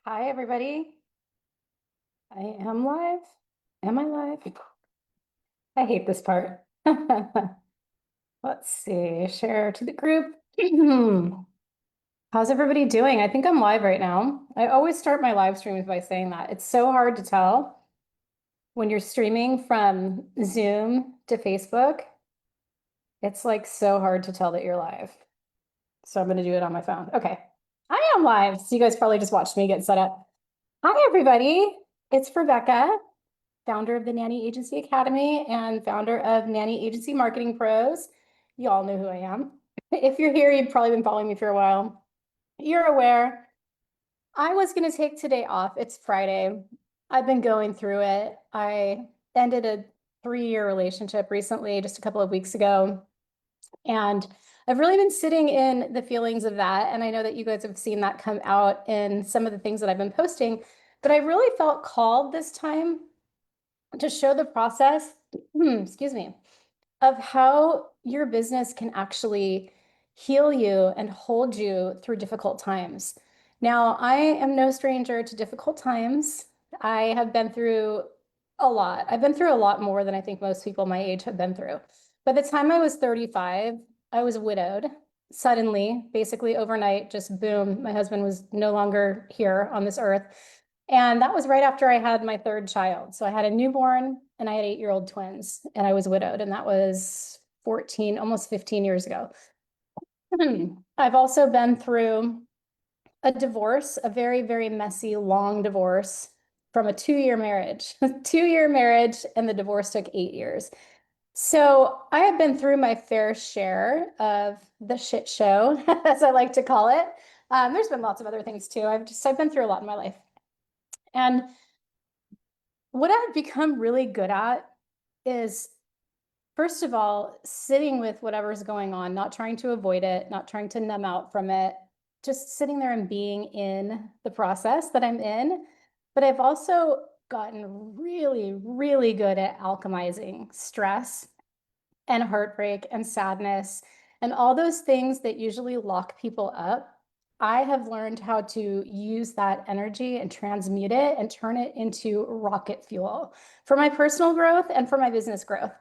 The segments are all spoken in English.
Hi, everybody. I am live. Am I live? I hate this part. Let's see, share to the group. How's everybody doing? I think I'm live right now. I always start my live streams by saying that. It's so hard to tell when you're streaming from Zoom to Facebook. It's like so hard to tell that you're live. So I'm going to do it on my phone. Okay. I am live. So you guys probably just watched me get set up. Hi, everybody. It's Rebecca, founder of the Nanny Agency Academy and founder of Nanny Agency Marketing Pros. You all know who I am. If you're here, you've probably been following me for a while. You're aware. I was going to take today off. It's Friday. I've been going through it. I ended a 3-year relationship recently, just a couple of weeks ago. And I've really been sitting in the feelings of that. And I know that you guys have seen that come out in some of the things that I've been posting. But I really felt called this time to show the process, excuse me, of how your business can actually heal you and hold you through difficult times. Now, I am no stranger to difficult times. I have been through a lot. I've been through a lot more than I think most people my age have been through. By the time I was 35, I was widowed suddenly, basically overnight, just boom, my husband was no longer here on this earth. And that was right after I had my third child. So I had a newborn and I had 8-year-old twins, and I was widowed. And that was 14, almost 15 years ago. I've also been through a divorce, a very, very messy, long divorce from a 2-year marriage, 2-year marriage, and the divorce took 8 years. So I have been through my fair share of the shit show, as I like to call it. There's been lots of other things too. I've been through a lot in my life. And what I've become really good at is, first of all, sitting with whatever's going on, not trying to avoid it, not trying to numb out from it, just sitting there and being in the process that I'm in. But I've also gotten really, really good at alchemizing stress and heartbreak and sadness and all those things that usually lock people up. I have learned how to use that energy and transmute it and turn it into rocket fuel for my personal growth and for my business growth.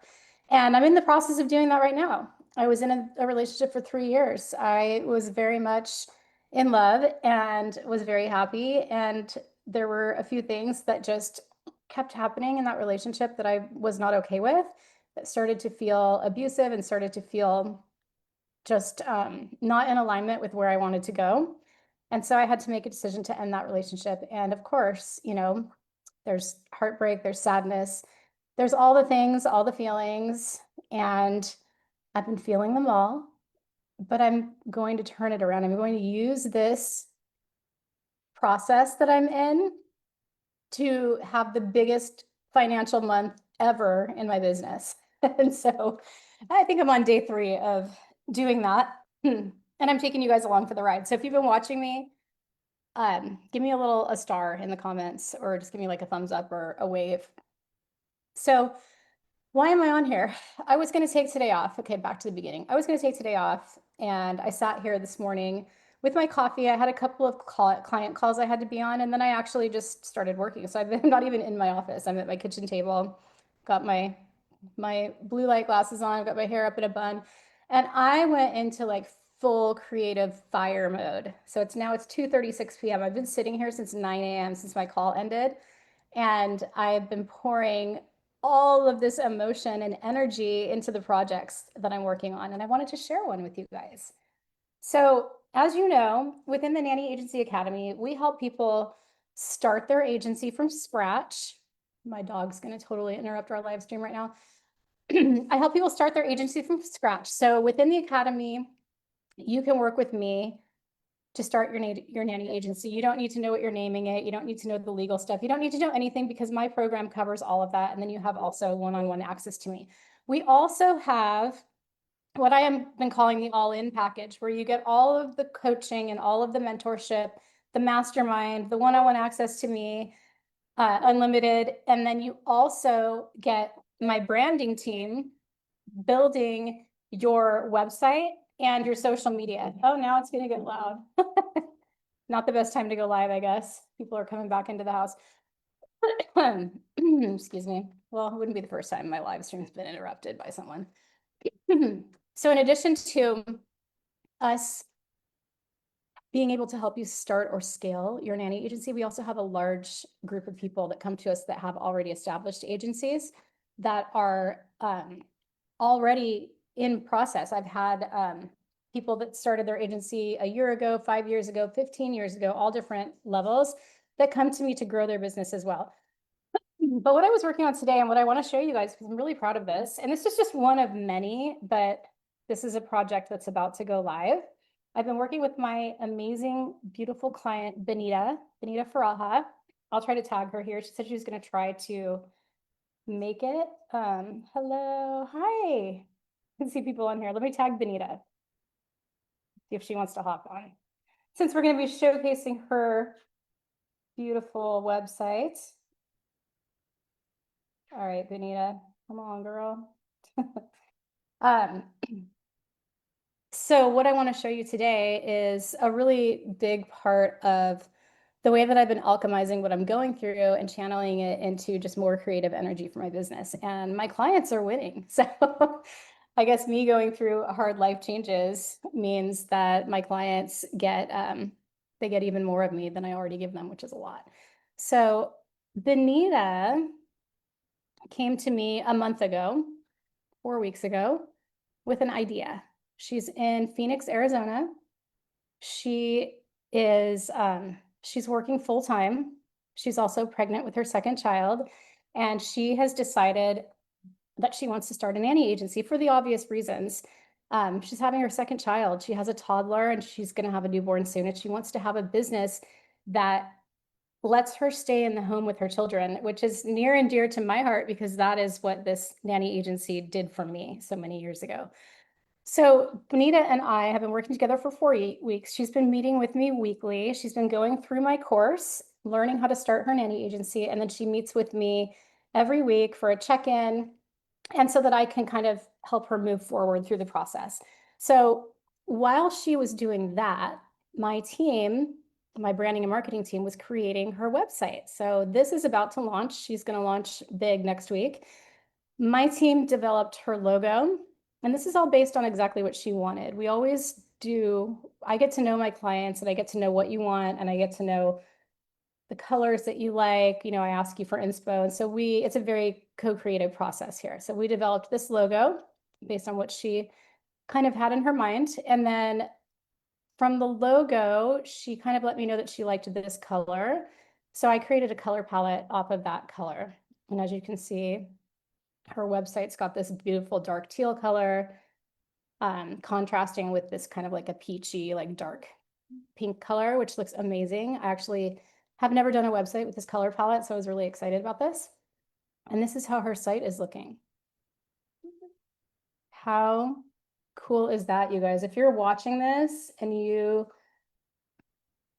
And I'm in the process of doing that right now. I was in a relationship for 3 years. I was very much in love and was very happy. And there were a few things that just kept happening in that relationship that I was not okay with, that started to feel abusive and started to feel just not in alignment with where I wanted to go. And so I had to make a decision to end that relationship. And of course, there's heartbreak, there's sadness, there's all the things, all the feelings, and I've been feeling them all, but I'm going to turn it around. I'm going to use this process that I'm in to have the biggest financial month ever in my business. And so I think I'm on day 3 of doing that. And I'm taking you guys along for the ride. So if you've been watching me, give me a star in the comments, or just give me like a thumbs up or a wave. So why am I on here? I was going to take today off. Okay, back to the beginning. I was going to take today off, and I sat here this morning with my coffee. I had a couple of client calls I had to be on, and then I actually just started working. So I'm not even in my office. I'm at my kitchen table, got my blue light glasses on, got my hair up in a bun, and I went into like full creative fire mode. So it's 2:36 p.m. I've been sitting here since 9 a.m. since my call ended, and I've been pouring all of this emotion and energy into the projects that I'm working on. And I wanted to share one with you guys. So, as you know, within the Nanny Agency Academy, we help people start their agency from scratch. My dog's going to totally interrupt our live stream right now. I help people start their agency from scratch. So, within the Academy, you can work with me to start your nanny agency. You don't need to know what you're naming it. You don't need to know the legal stuff. You don't need to know anything, because my program covers all of that. And then you have also one-on-one access to me. We also have what I have been calling the all-in package, where you get all of the coaching and all of the mentorship, the mastermind, the one-on-one access to me, unlimited. And then you also get my branding team building your website and your social media. Oh, now it's going to get loud. Not the best time to go live, I guess. People are coming back into the house. Excuse me. Well, it wouldn't be the first time my live stream's been interrupted by someone. So in addition to us being able to help you start or scale your nanny agency, we also have a large group of people that come to us that have already established agencies that are already in process. I've had people that started their agency a year ago, 5 years ago, 15 years ago, all different levels that come to me to grow their business as well. But what I was working on today and what I want to show you guys, because I'm really proud of this, and this is just one of many, but this is a project that's about to go live. I've been working with my amazing, beautiful client, Benita Faraha. I'll try to tag her here. She said she was going to try to make it. Hello, hi. I can see people on here. Let me tag Benita, see if she wants to hop on. Since we're going to be showcasing her beautiful website. All right, Benita, come on, girl. So what I want to show you today is a really big part of the way that I've been alchemizing what I'm going through and channeling it into just more creative energy for my business. And my clients are winning. So I guess me going through hard life changes means that my clients get, they get even more of me than I already give them, which is a lot. So Benita came to me a month ago, 4 weeks ago, with an idea. She's in Phoenix, Arizona. She is, she's working full time. She's also pregnant with her second child. And she has decided that she wants to start a nanny agency for the obvious reasons. She's having her second child. She has a toddler and she's going to have a newborn soon. And she wants to have a business that lets her stay in the home with her children, which is near and dear to my heart because that is what this nanny agency did for me so many years ago. So Bonita and I have been working together for 4 weeks. She's been meeting with me weekly. She's been going through my course, learning how to start her nanny agency, and then she meets with me every week for a check-in, and so that I can kind of help her move forward through the process. So while she was doing that, my team, my branding and marketing team, was creating her website. So this is about to launch. She's going to launch big next week. My team developed her logo, and this is all based on exactly what she wanted. We always do, I get to know my clients and I get to know what you want and I get to know the colors that you like. You know, I ask you for inspo. And so it's a very co-creative process here. So we developed this logo based on what she kind of had in her mind. And then from the logo, she kind of let me know that she liked this color. So I created a color palette off of that color. And as you can see, her website's got this beautiful dark teal color, contrasting with this kind of like a peachy, like dark pink color, which looks amazing. I actually have never done a website with this color palette, so I was really excited about this. And this is how her site is looking. How cool is that, you guys? If you're watching this and you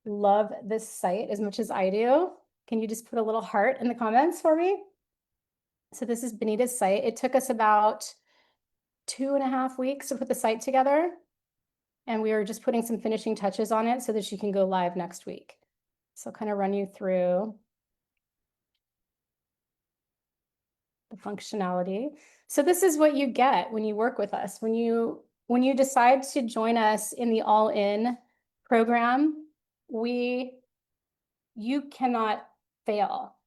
love this site as much as I do, can you just put a little heart in the comments for me? So this is Benita's site. It took us about 2.5 weeks to put the site together. And we are just putting some finishing touches on it so that she can go live next week. So I'll kind of run you through the functionality. So this is what you get when you work with us. When you decide to join us in the all-in program, you cannot fail.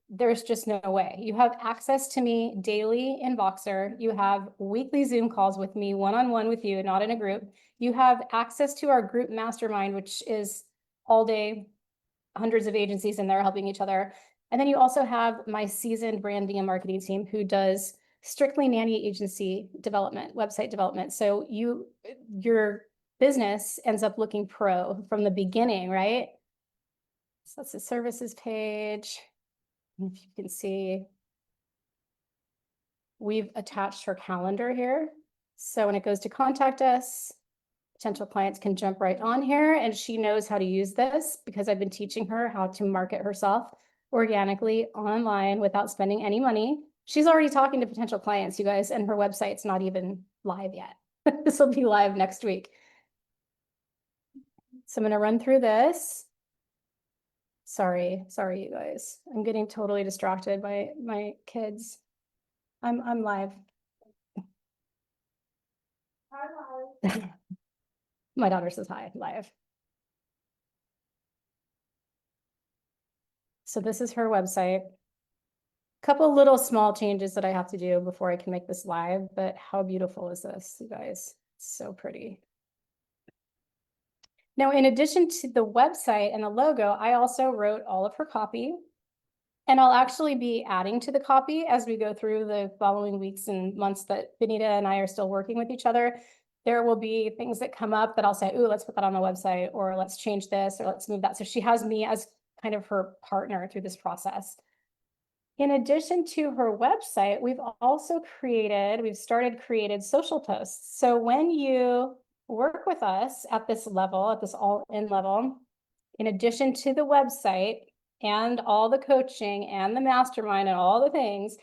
There's just no way. You have access to me daily in Voxer. You have weekly Zoom calls with me, one-on-one with you, not in a group. You have access to our group mastermind, which is all day, hundreds of agencies in there helping each other. And then you also have my seasoned branding and marketing team who does strictly nanny agency development, website development. So your business ends up looking pro from the beginning, right? So that's the services page. If you can see, we've attached her calendar here. So when it goes to contact us, potential clients can jump right on here, and she knows how to use this because I've been teaching her how to market herself organically online without spending any money. She's already talking to potential clients, you guys, and her website's not even live yet. This will be live next week. So I'm going to run through this. Sorry, you guys. I'm getting totally distracted by my kids. I'm live. My daughter says hi, live. So this is her website. Couple little small changes that I have to do before I can make this live, but how beautiful is this, you guys? It's so pretty. Now, in addition to the website and the logo, I also wrote all of her copy. And I'll actually be adding to the copy as we go through the following weeks and months that Benita and I are still working with each other. There will be things that come up that I'll say, ooh, let's put that on the website, or let's change this, or let's move that. So she has me as kind of her partner through this process. In addition to her website, we've started created social posts. So when you work with us at this level, at this all-in level, in addition to the website and all the coaching and the mastermind and all the things,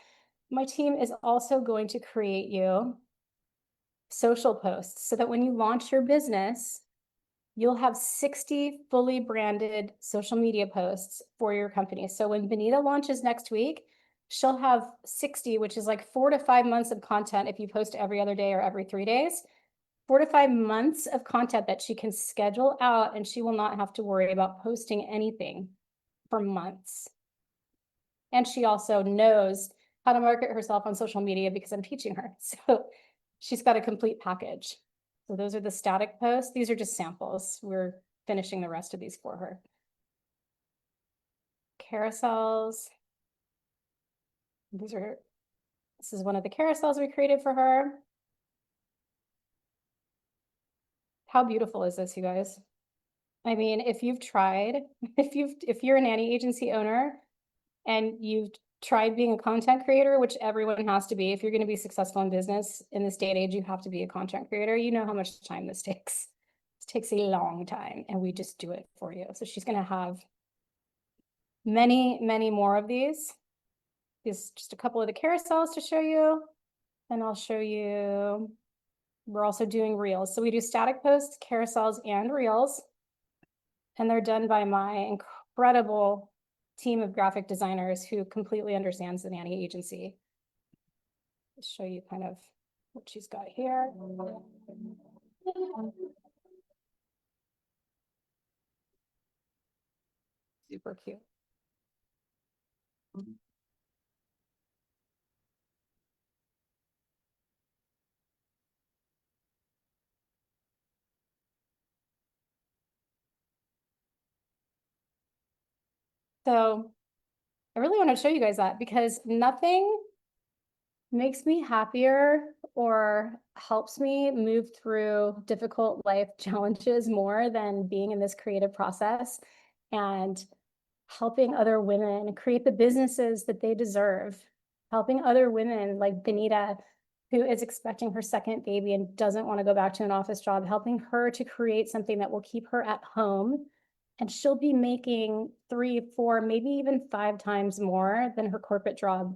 my team is also going to create you social posts so that when you launch your business, you'll have 60 fully branded social media posts for your company. So when Benita launches next week, she'll have 60, which is like 4 to 5 months of content if you post every other day or every 3 days. 4 to 5 months of content that she can schedule out, and she will not have to worry about posting anything for months. And she also knows how to market herself on social media because I'm teaching her. So she's got a complete package. So those are the static posts. These are just samples. We're finishing the rest of these for her. Carousels. This is one of the carousels we created for her. How beautiful is this, you guys? I mean, if you've tried, if you're a nanny agency owner and you've tried being a content creator, which everyone has to be, if you're going to be successful in business in this day and age, you have to be a content creator. You know how much time this takes. This takes a long time, and we just do it for you. So she's going to have many, many more of these. These just a couple of the carousels to show you. And I'll show you, we're also doing reels. So we do static posts, carousels, and reels. And they're done by my incredible team of graphic designers who completely understands the nanny agency. I'll show you kind of what she's got here. Super cute. So I really want to show you guys that because nothing makes me happier or helps me move through difficult life challenges more than being in this creative process and helping other women create the businesses that they deserve, helping other women like Benita, who is expecting her second baby and doesn't want to go back to an office job, helping her to create something that will keep her at home. And she'll be making 3, 4, maybe even 5 times more than her corporate job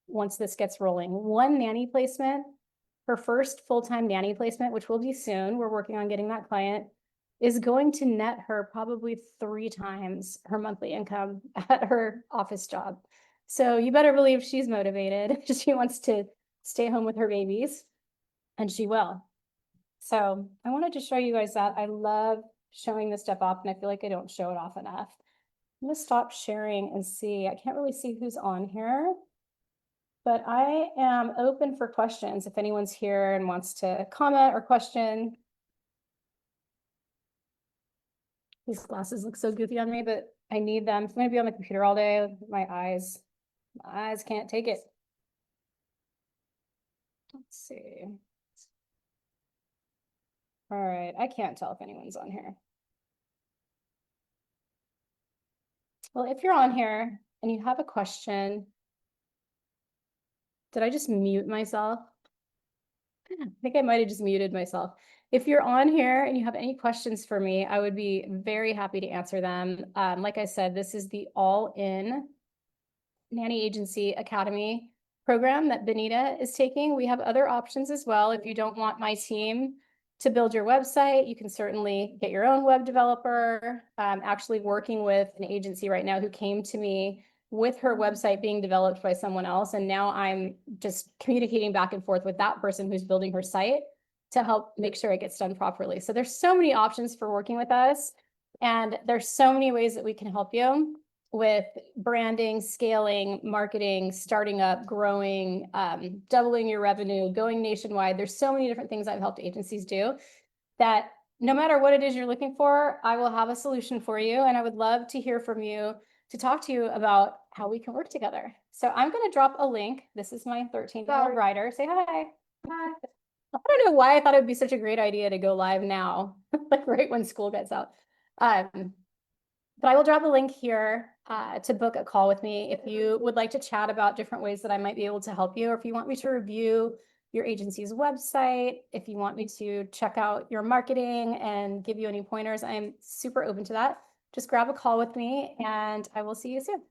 once this gets rolling. One nanny placement, her first full-time nanny placement, which will be soon, we're working on getting that client, is going to net her probably 3 times her monthly income at her office job. So you better believe she's motivated. She wants to stay home with her babies, and she will. So I wanted to show you guys that. I love showing this stuff off, and I feel like I don't show it off enough. I'm gonna stop sharing and see. I can't really see who's on here, but I am open for questions if anyone's here and wants to comment or question. These glasses look so goofy on me, but I need them. If I'm gonna be on the computer all day, my eyes can't take it. Let's see. All right, I can't tell if anyone's on here. Well, if you're on here and you have a question, did I just mute myself? I think I might have just muted myself. If you're on here and you have any questions for me, I would be very happy to answer them. Like I said, this is the all-in Nanny Agency Academy program that Benita is taking. We have other options as well if you don't want my team to build your website. You can certainly get your own web developer. I'm actually working with an agency right now who came to me with her website being developed by someone else. And now I'm just communicating back and forth with that person who's building her site to help make sure it gets done properly. So there's so many options for working with us. And there's so many ways that we can help you with branding, scaling, marketing, starting up, growing, doubling your revenue, going nationwide. There's so many different things I've helped agencies do that no matter what it is you're looking for, I will have a solution for you. And I would love to hear from you to talk to you about how we can work together. So I'm going to drop a link. This is my 13-year-old rider. Say hi. Hi. I don't know why I thought it would be such a great idea to go live now, like right when school gets out. But I will drop a link here to book a call with me if you would like to chat about different ways that I might be able to help you, or if you want me to review your agency's website, if you want me to check out your marketing and give you any pointers, I'm super open to that. Just grab a call with me and I will see you soon.